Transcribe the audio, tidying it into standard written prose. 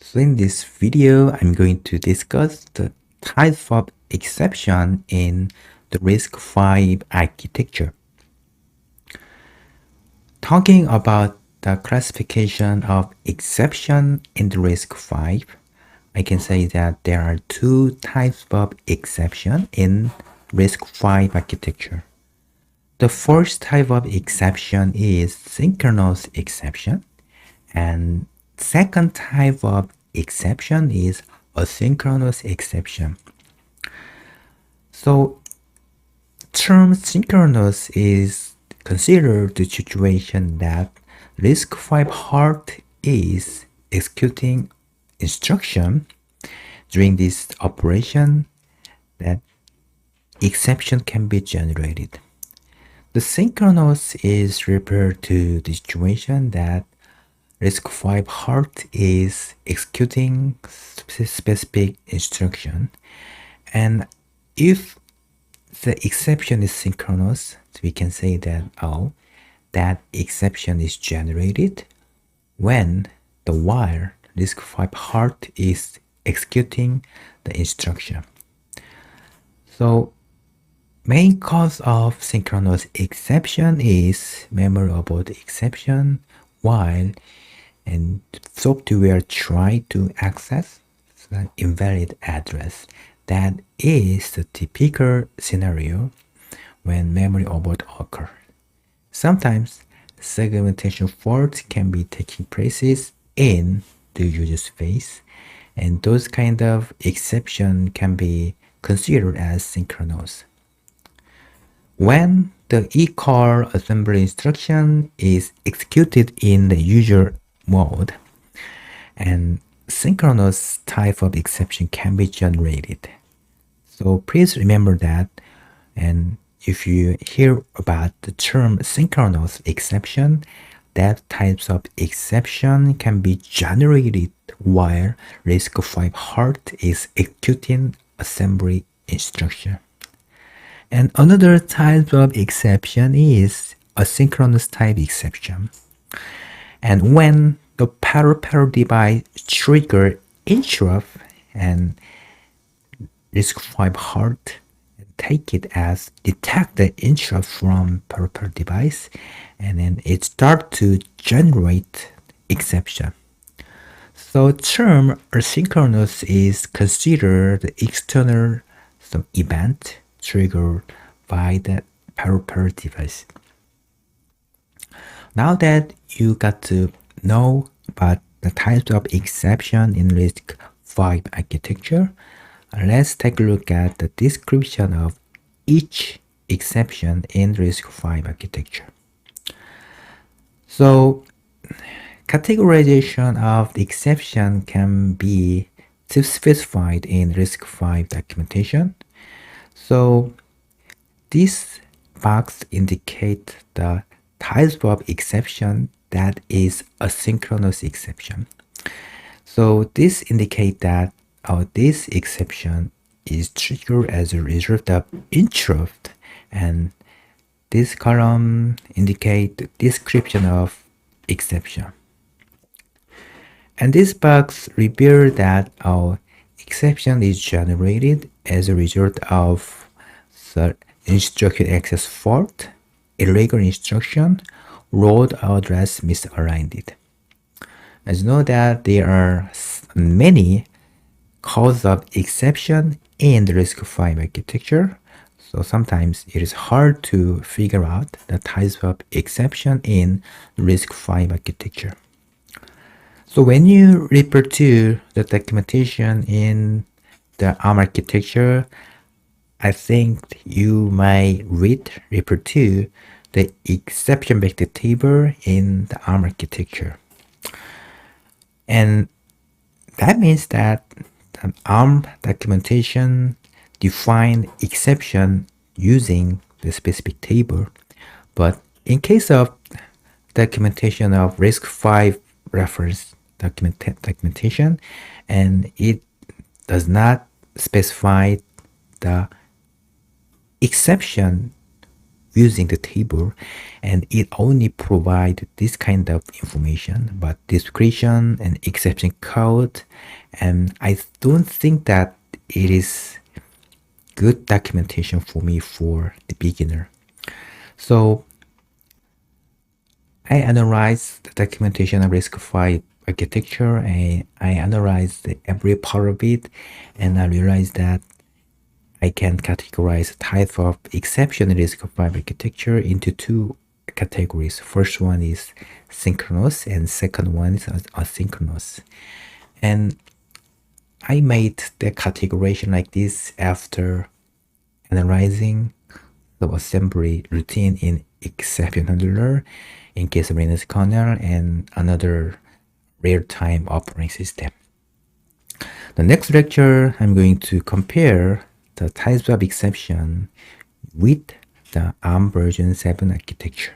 So in this video, I'm going to discuss the types of exception in the RISC-V architecture. Talking about the classification of exception in the RISC-V, I can say that there are two types of exception in RISC-V architecture. The first type of exception is synchronous exception, and second type of exception is asynchronous exception. So term synchronous is considered the situation that RISC-V heart is executing instruction during this operation that exception can be generated. The synchronous is referred to the situation that RISC-V heart is executing specific instruction, and if the exception is synchronous, we can say that that exception is generated when the while RISC-V heart is executing the instruction. So main cause of synchronous exception is memory abort exception while and software try to access the invalid address. That is the typical scenario when memory abort occurs. Sometimes segmentation faults can be taking places in the user space, and those kind of exception can be considered as synchronous. When the eCall assembly instruction is executed in the user mode, and synchronous type of exception can be generated. So please remember that, and if you hear about the term synchronous exception, that types of exception can be generated while RISC-V heart is executing assembly instruction. And another type of exception is asynchronous type exception. And when the parallel device trigger interrupt and RISC-V heart take it as detect the interrupt from parallel device, and then it start to generate exception. So term asynchronous is considered the external event triggered by the parallel device. Now that you got to know about the types of exception in RISC-V architecture, let's take a look at the description of each exception in RISC-V architecture. So categorization of the exception can be specified in RISC-V documentation. So this box indicates the type of exception that is asynchronous exception. So this indicates that this exception is triggered as a result of interrupt, and this column indicates the description of exception. And this box reveals that our exception is generated as a result of the instruction access fault, irregular instruction, road address misaligned. As you know that there are many causes of exception in the RISC-V architecture, so sometimes it is hard to figure out the types of exception in RISC-V architecture. So when you refer to the documentation in the ARM architecture, I think you might refer to the exception vector table in the ARM architecture. And that means that the ARM documentation define exception using the specific table. But in case of documentation of RISC-V reference documentation, and it does not specify the exception using the table, and it only provide this kind of information, but description and exception code, and I don't think that it is good documentation for me for the beginner. So I analyzed the documentation of RISC-V architecture, and I analyzed every part of it, and I realized that I can categorize type of exception RISC-V architecture into two categories. First one is synchronous, and second one is asynchronous. And I made the categorization like this after analyzing the assembly routine in exception handler in case of Linux kernel and another real-time operating system. The next lecture, I'm going to compare the types of exception with the ARM version 7 architecture.